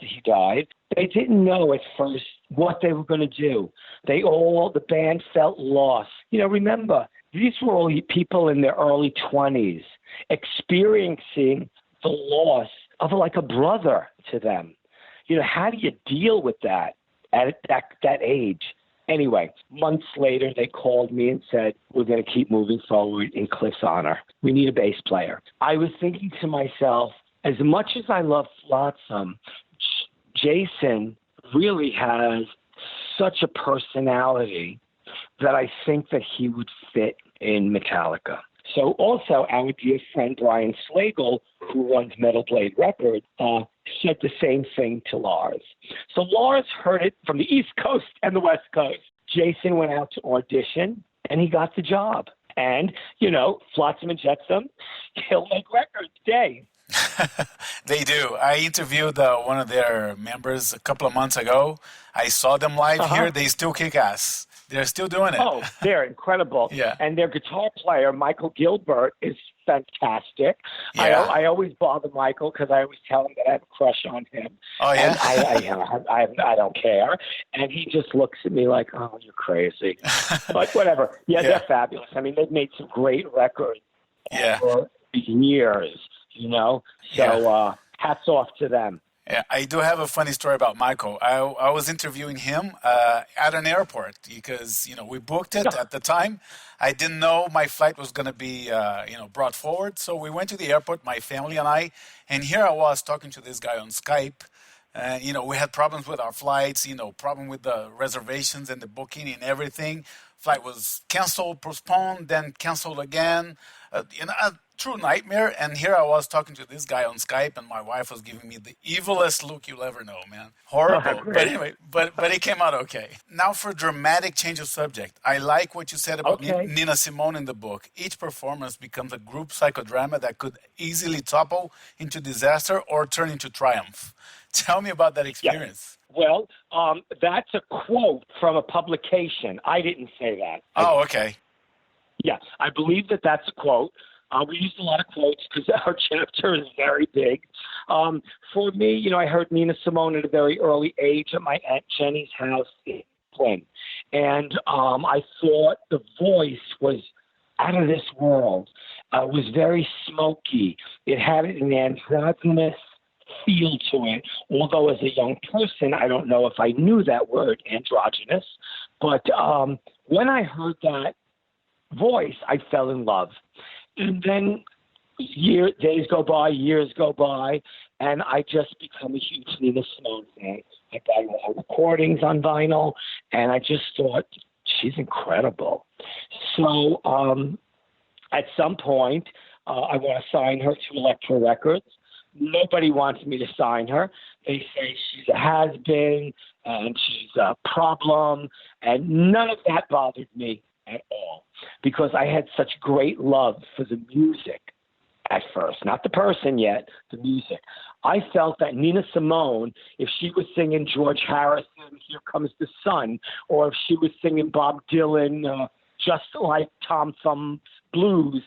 he died, they didn't know at first what they were going to do. The band felt lost. Remember, these were all people in their early 20s experiencing the loss of like a brother to them. How do you deal with that at that age? Anyway, months later, they called me and said, we're going to keep moving forward in Cliff's honor. We need a bass player. I was thinking to myself, as much as I love Flotsam, Jason really has such a personality that I think that he would fit in Metallica. So also our dear friend Brian Slagle, who runs Metal Blade Records, said the same thing to Lars. So Lars heard it from the East Coast and the West Coast. Jason went out to audition, and he got the job. And, Flotsam and Jetsam still make records today. They do. I interviewed one of their members a couple of months ago. I saw them live Uh-huh. here. They still kick ass. They're still doing it. Oh, they're incredible. Yeah. And their guitar player, Michael Gilbert, is fantastic. Yeah. I always bother Michael because I always tell him that I have a crush on him. Oh, yeah? And I don't care. And he just looks at me like, oh, you're crazy. But whatever. Yeah, they're fabulous. I mean, they've made some great records for years, So hats off to them. Yeah, I do have a funny story about Michael. I was interviewing him at an airport because, we booked it at the time. I didn't know my flight was going to be, brought forward. So we went to the airport, my family and I, and here I was talking to this guy on Skype. We had problems with our flights, problem with the reservations and the booking and everything. Flight was canceled, postponed, then canceled again. A true nightmare. And here I was talking to this guy on Skype, and my wife was giving me the evilest look you'll ever know, man. Horrible. But anyway, but it came out okay. Now for dramatic change of subject. I like what you said about Nina Simone in the book. Each performance becomes a group psychodrama that could easily topple into disaster or turn into triumph. Tell me about that experience. Yeah. Well, that's a quote from a publication. I didn't say that. Oh, okay. Yeah, I believe that's a quote. We used a lot of quotes because our chapter is very big. For me, I heard Nina Simone at a very early age at my Aunt Jenny's house in Brooklyn. And I thought the voice was out of this world. It was very smoky. It had an androgynous feel to it, although as a young person, I don't know if I knew that word, androgynous. But when I heard that voice, I fell in love. And then days go by, years go by, and I just become a huge Nina Simone fan. I got all her recordings on vinyl, and I just thought, she's incredible. So at some point, I want to sign her to Elektra Records. Nobody wants me to sign her. They say she's a has-been and she's a problem, and none of that bothered me at all because I had such great love for the music at first, not the person yet, the music. I felt that Nina Simone, if she was singing George Harrison, Here Comes the Sun, or if she was singing Bob Dylan, Just Like Tom Thumb's Blues,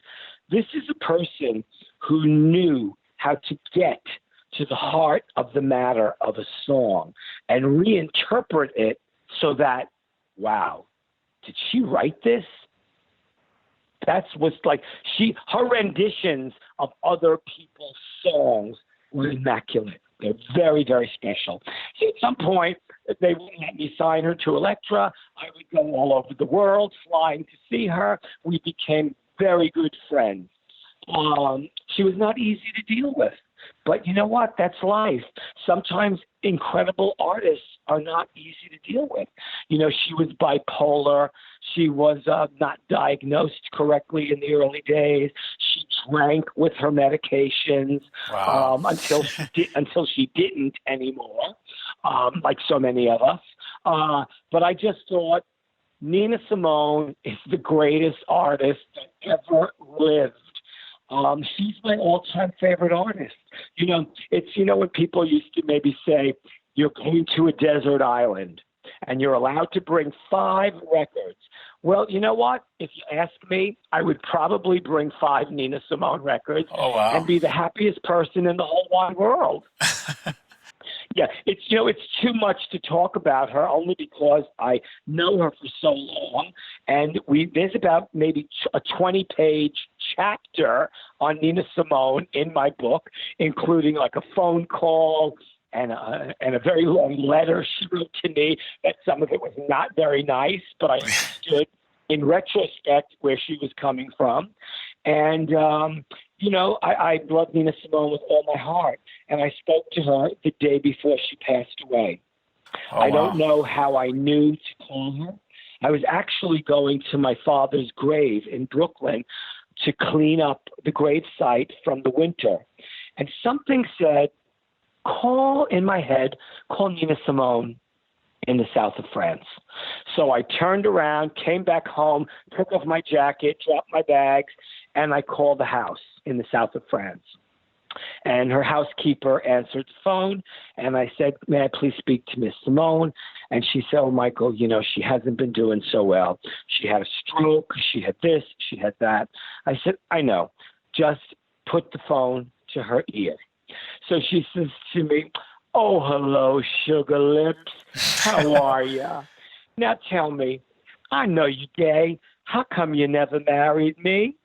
this is a person who knew how to get to the heart of the matter of a song and reinterpret it so that, wow, did she write this? That's what's like her renditions of other people's songs were immaculate. They're very, very special. So at some point, they wouldn't let me sign her to Elektra. I would go all over the world flying to see her. We became very good friends. She was not easy to deal with. But you know what? That's life. Sometimes incredible artists are not easy to deal with. She was bipolar. She was not diagnosed correctly in the early days. She drank with her medications until she didn't anymore, like so many of us. But I just thought Nina Simone is the greatest artist that ever lived. She's my all-time favorite artist. It's, when people used to maybe say, you're going to a desert island and you're allowed to bring 5 records. Well, you know what? If you ask me, I would probably bring 5 Nina Simone records and be the happiest person in the whole wide world. Yeah, it's too much to talk about her only because I know her for so long, and there's about maybe a 20-page chapter on Nina Simone in my book, including like a phone call and a very long letter she wrote to me. That some of it was not very nice, but I understood in retrospect where she was coming from. And, I love Nina Simone with all my heart. And I spoke to her the day before she passed away. I don't know how I knew to call her. I was actually going to my father's grave in Brooklyn to clean up the grave site from the winter. And something said, call Nina Simone. in the south of France. So I turned around, came back home, took off my jacket, dropped my bags, and I called the house in the south of France. And her housekeeper answered the phone, and I said, may I please speak to Miss Simone? And she said, oh, Michael, you know, she hasn't been doing so well. She had a stroke, she had this, she had that. I said, I know, just put the phone to her ear. So she says to me, oh, hello, sugar lips, how are ya? Now tell me, I know you gay, how come you never married me?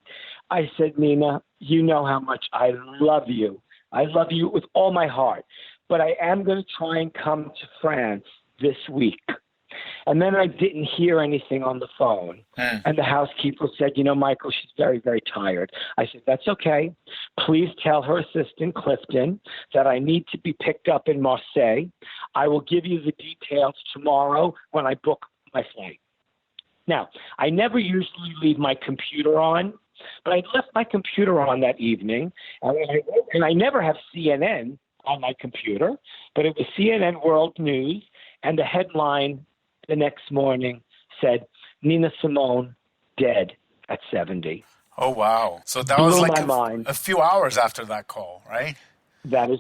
I said, Nina, you know how much I love you. I love you with all my heart. But I am going to try and come to France this week. And then I didn't hear anything on the phone. And the housekeeper said, you know, Michael, she's very, very tired. I said, that's okay. Please tell her assistant, Clifton, that I need to be picked up in Marseille. I will give you the details tomorrow when I book my flight. Now, I never usually leave my computer on, but I left my computer on that evening, and I never have CNN on my computer, but it was CNN World News, and the headline the next morning said, Nina Simone dead at 70. Oh, wow. So that Blew was like my mind. a few hours after that call, right? That is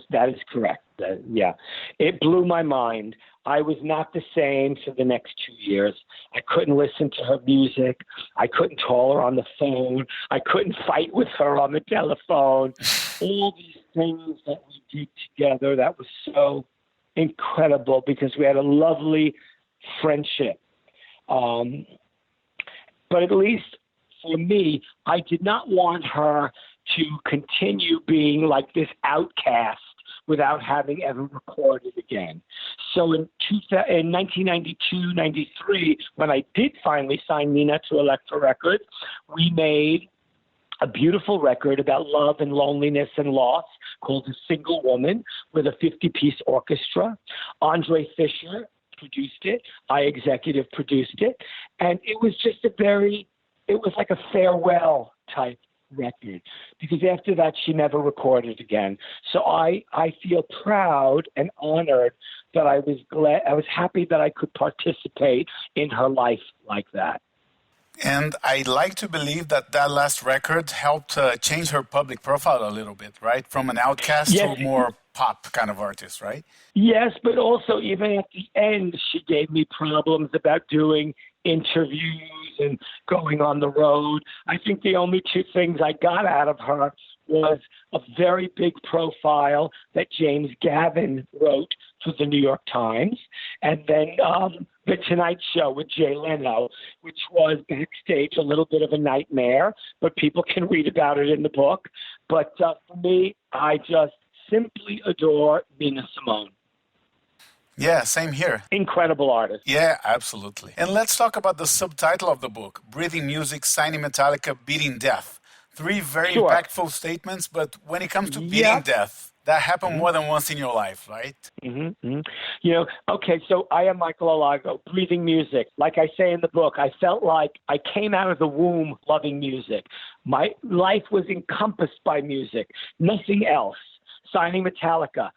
correct. Yeah. It blew my mind. I was not the same for the next 2 years. I couldn't listen to her music. I couldn't call her on the phone. I couldn't fight with her on the telephone. All these things that we did together, that was so incredible because we had a lovely friendship. But at least for me, I did not want her to continue being like this outcast without having ever recorded again. So in 1992, 93, when I did finally sign Nina to Elektra Records, we made a beautiful record about love and loneliness and loss called A Single Woman with a 50-piece orchestra. Andre Fisher produced it. I executive produced it. And it was just it was like a farewell type record, because after that she never recorded again. So I feel proud and honored that I was happy that I could participate in her life like that. And I like to believe that last record helped change her public profile a little bit, right? From an outcast to a more pop kind of artist, right? Yes, but also even at the end, she gave me problems about doing interviews and going on the road. I think the only two things I got out of her was a very big profile that James Gavin wrote for the New York Times, and then The Tonight Show with Jay Leno, which was backstage a little bit of a nightmare, but people can read about it in the book. But for me, I just simply adore Nina Simone. Yeah, same here. Incredible artist. Yeah, absolutely. And let's talk about the subtitle of the book, Breathing Music, Signing Metallica, Beating Death. Three very impactful statements, but when it comes to beating death, that happened more than once in your life, right? You know, okay, so I am Michael Alago, breathing music. Like I say in the book, I felt like I came out of the womb loving music. My life was encompassed by music, nothing else. Signing Metallica,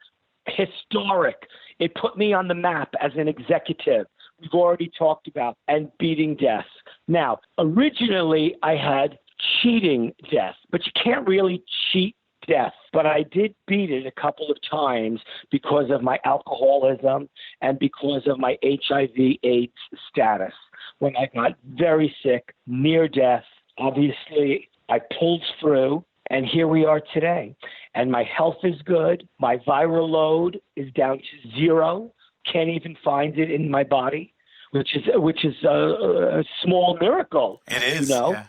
historic. It put me on the map as an executive. We've already talked about, and beating death. Now, originally I had cheating death, but you can't really cheat death. But I did beat it a couple of times because of my alcoholism and because of my HIV/AIDS status. When I got very sick, near death, obviously I pulled through, and here we are today. And my health is good. My viral load is down to 0. Can't even find it in my body, which is a small miracle. It is, you know. Yeah.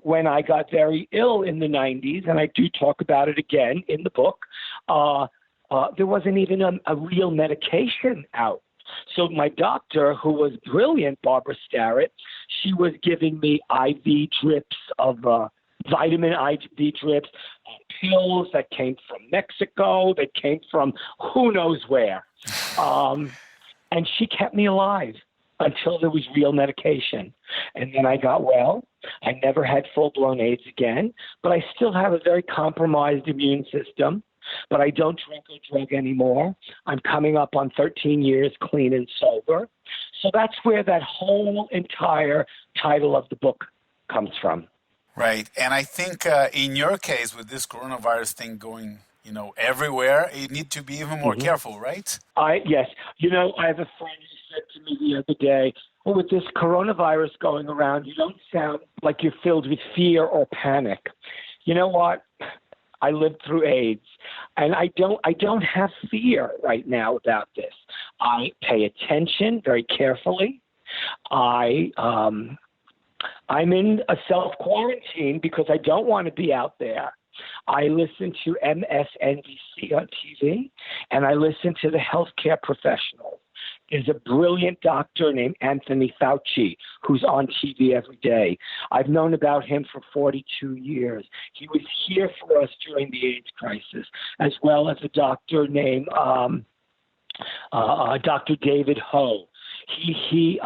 When I got very ill in the 90s, and I do talk about it again in the book, there wasn't even a real medication out. So my doctor, who was brilliant, Barbara Starrett, she was giving me IV drips of vitamin IV drips, pills that came from Mexico, that came from who knows where. And she kept me alive until there was real medication. And then I got well. I never had full-blown AIDS again, but I still have a very compromised immune system. but I don't drink or drug anymore. I'm coming up on 13 years clean and sober. So that's where that whole entire title of the book comes from. Right. And I think in your case, with this coronavirus thing going, everywhere, you need to be even more careful, right? Yes. I have a friend who said to me the other day, well, with this coronavirus going around, you don't sound like you're filled with fear or panic. You know what? I lived through AIDS, and I don't have fear right now about this. I pay attention very carefully. I'm in a self-quarantine because I don't want to be out there. I listen to MSNBC on TV, and I listen to the healthcare professionals. There's a brilliant doctor named Anthony Fauci who's on TV every day. I've known about him for 42 years. He was here for us during the AIDS crisis, as well as a doctor named Dr. David Ho. He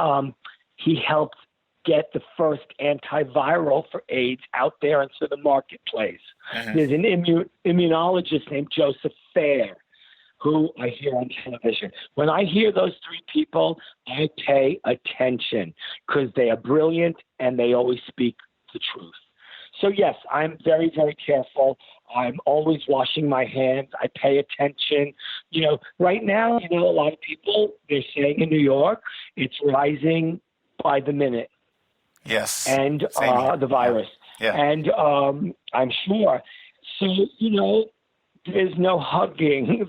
helped get the first antiviral for AIDS out there into the marketplace. There's an immunologist named Joseph Fair, who I hear on television. When I hear those three people, I pay attention because they are brilliant and they always speak the truth. So yes, I'm very, very careful. I'm always washing my hands. I pay attention. Right now, a lot of people, they're saying in New York, it's rising by the minute. Yes. And the virus. Yeah. And I'm sure. So, there's no hugging.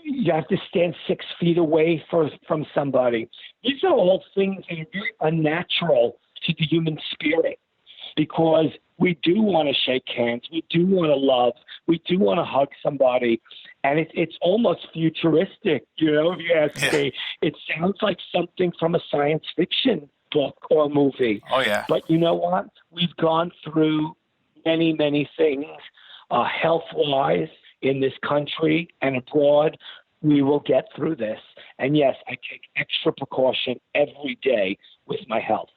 You have to stand 6 feet away from somebody. These are all things that are very unnatural to the human spirit because we do want to shake hands. We do want to love. We do want to hug somebody. And it's almost futuristic, if you ask me. It sounds like something from a science fiction book or movie. Oh, yeah. But you know what? We've gone through many, many things. Health-wise in this country and abroad, we will get through this. And yes, I take extra precaution every day with my health.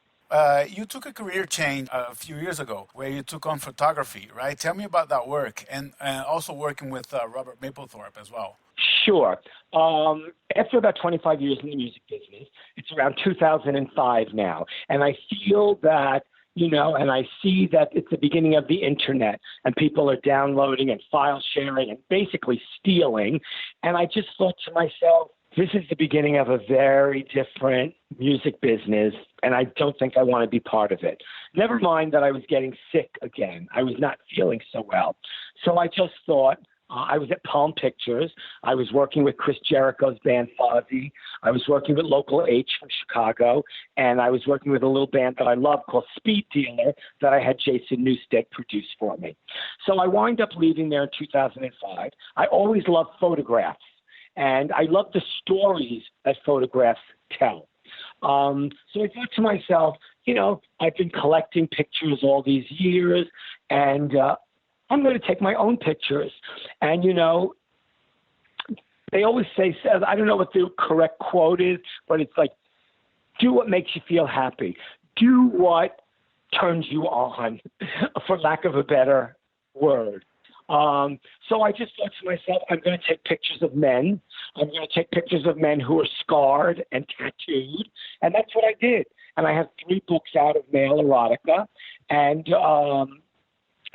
You took a career change a few years ago where you took on photography, right? Tell me about that work and also working with Robert Mapplethorpe as well. Sure. After about 25 years in the music business, it's around 2005 now. And I feel that and I see that it's the beginning of the internet and people are downloading and file sharing and basically stealing. And I just thought to myself, this is the beginning of a very different music business, and I don't think I want to be part of it. Never mind that I was getting sick again. I was not feeling so well. So I just thought, I was at Palm Pictures. I was working with Chris Jericho's band Fozzy. I was working with Local H from Chicago. And I was working with a little band that I love called Speed Dealer that I had Jason Newsted produce for me. So I wound up leaving there in 2005. I always loved photographs. And I love the stories that photographs tell. So I thought to myself, I've been collecting pictures all these years, and I'm going to take my own pictures. And, they always say, I don't know what the correct quote is, but it's like, do what makes you feel happy. Do what turns you on, for lack of a better word. So I just thought to myself, I'm going to take pictures of men. I'm going to take pictures of men who are scarred and tattooed. And that's what I did. And I have 3 books out of male erotica. And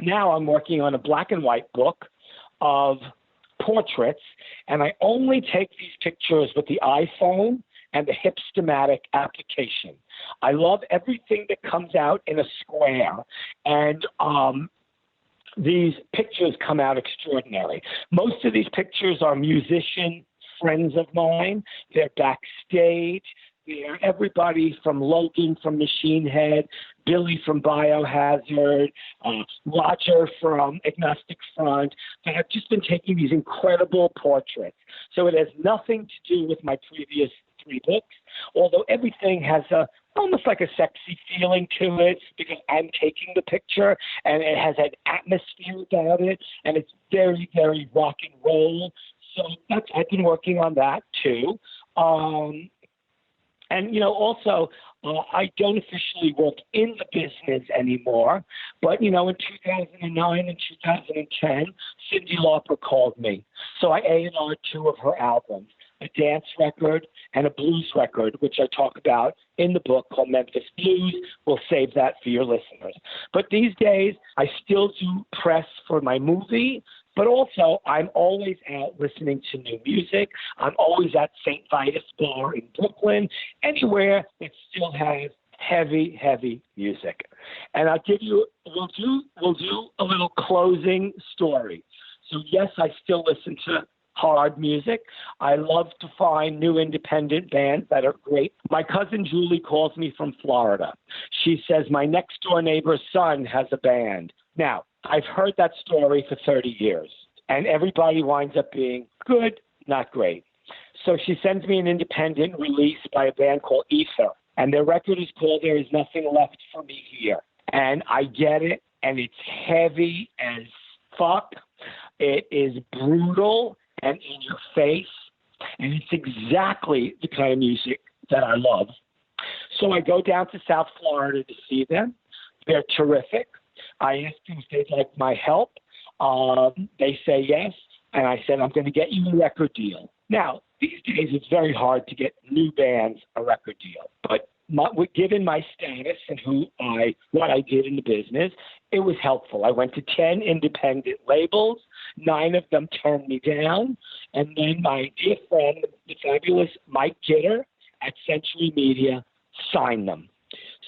now I'm working on a black and white book of portraits. And I only take these pictures with the iPhone and the Hipstamatic application. I love everything that comes out in a square. And these pictures come out extraordinary. Most of these pictures are musician friends of mine. They're backstage. They're everybody from Logan from Machine Head, Billy from Biohazard, Roger from Agnostic Front. And I've just been taking these incredible portraits. So it has nothing to do with my previous 3 books, although everything has almost like a sexy feeling to it because I'm taking the picture and it has an atmosphere about it and it's very, very rock and roll. So I've been working on that too. And, also I don't officially work in the business anymore, but, in 2009 and 2010, Cyndi Lauper called me. So I A&R'd two of her albums, a dance record and a blues record, which I talk about in the book called Memphis Blues. We'll save that for your listeners. But these days, I still do press for my movie, but also I'm always out listening to new music. I'm always at St. Vitus Bar in Brooklyn, anywhere that still has heavy, heavy music. And we'll do a little closing story. So yes, I still listen to hard music. I love to find new independent bands that are great. My cousin Julie calls me from Florida. She says my next door neighbor's son has a band. Now, I've heard that story for 30 years, and everybody winds up being good, not great. So she sends me an independent release by a band called Ether, and their record is called There Is Nothing Left for Me Here. And I get it, and it's heavy as fuck. It is brutal and in your face, and it's exactly the kind of music that I love. So I go down to South Florida to see them. They're terrific. I asked them if they'd like my help. They say yes, and I said, I'm going to get you a record deal. Now, these days it's very hard to get new bands a record deal, but given my status and what I did in the business, it was helpful. I went to 10 independent labels. 9 of them turned me down. And then my dear friend, the fabulous Mike Gitter at Century Media, signed them.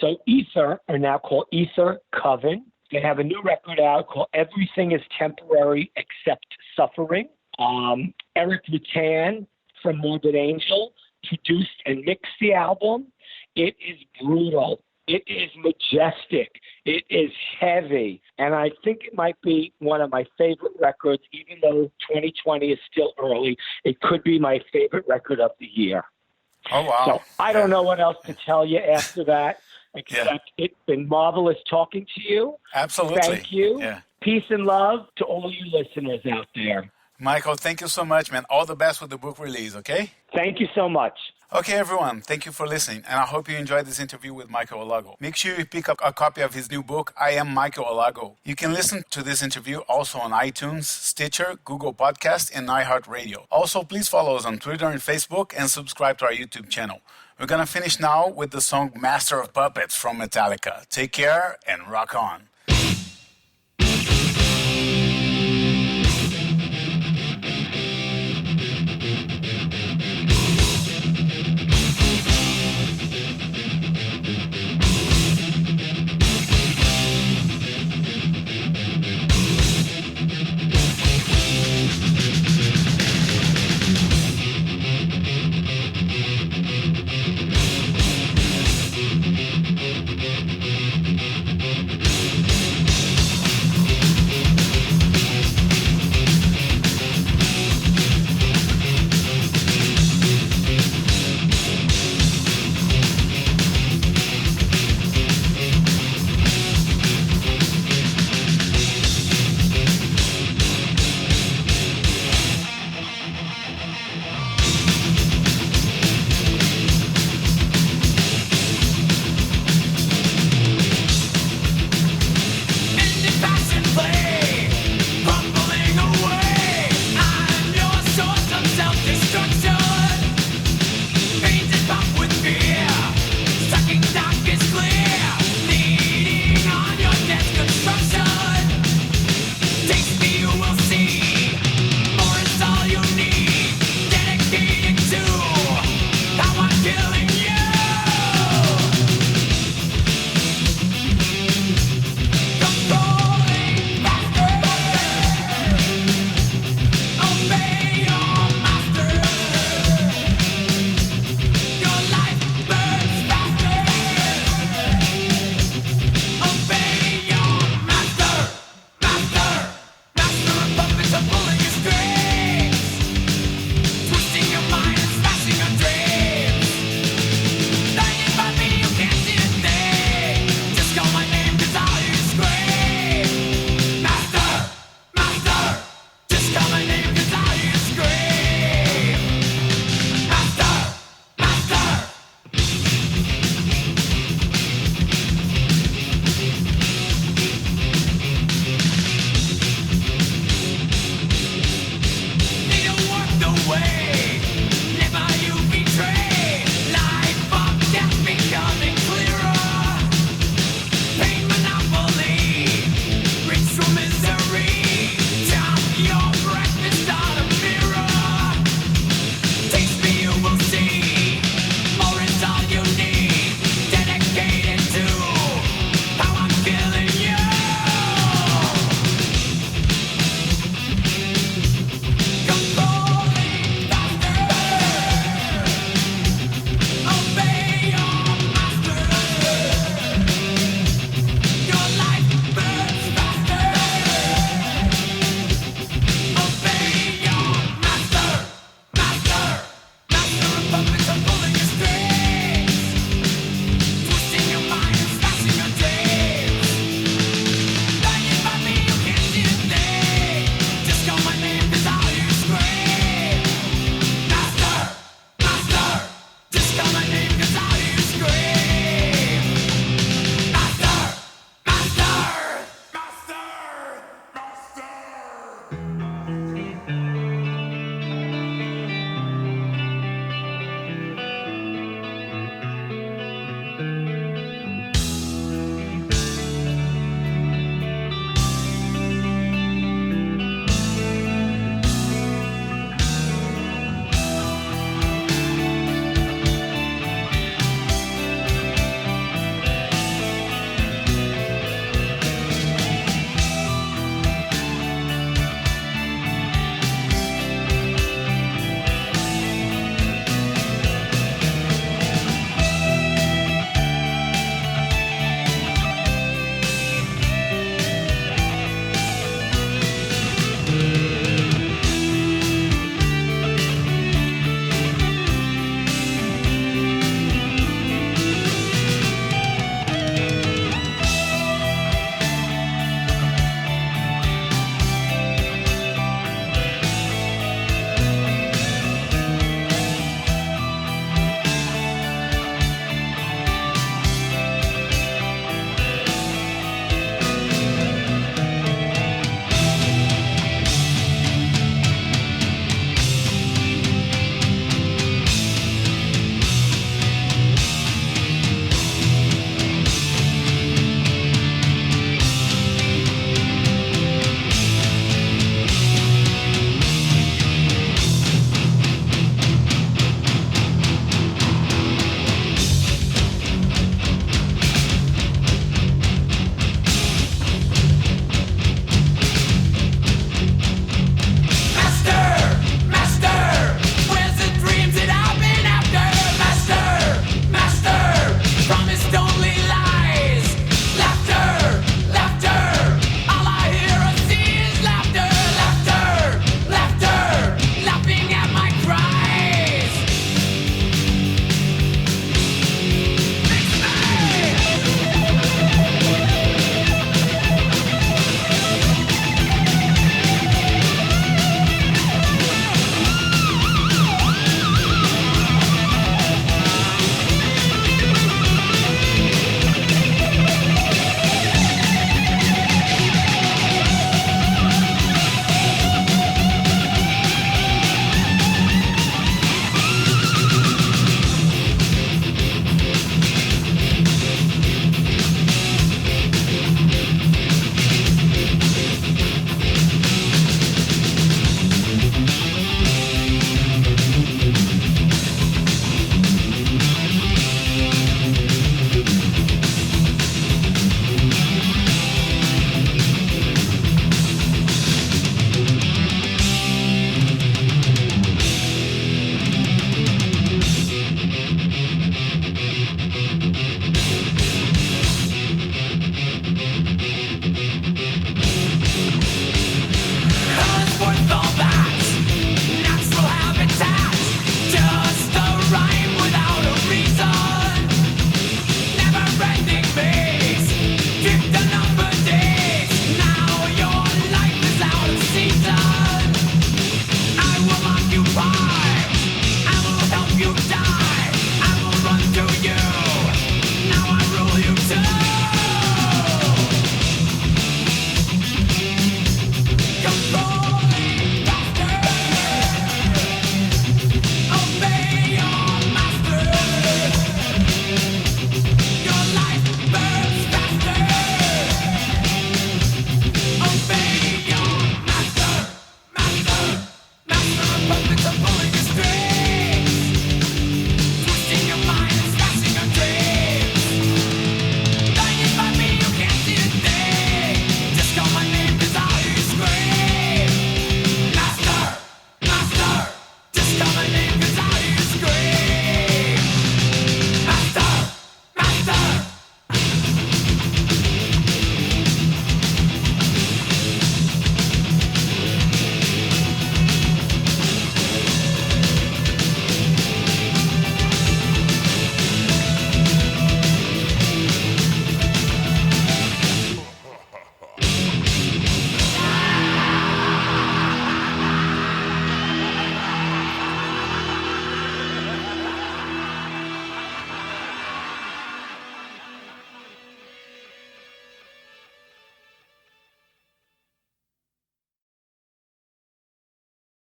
So Ether are now called Ether Coven. They have a new record out called Everything is Temporary Except Suffering. Eric Rutan from Morbid Angel produced and mixed the album. It is brutal. It is majestic. It is heavy. And I think it might be one of my favorite records, even though 2020 is still early. It could be my favorite record of the year. Oh, wow. So I don't know what else to tell you after that, except it's been marvelous talking to you. Absolutely. Thank you. Yeah. Peace and love to all you listeners out there. Michael, thank you so much, man. All the best with the book release, okay? Thank you so much. Okay, everyone, thank you for listening, and I hope you enjoyed this interview with Michael Alago. Make sure you pick up a copy of his new book, I Am Michael Alago. You can listen to this interview also on iTunes, Stitcher, Google Podcast, and iHeartRadio. Also, please follow us on Twitter and Facebook, and subscribe to our YouTube channel. We're going to finish now with the song Master of Puppets from Metallica. Take care and rock on.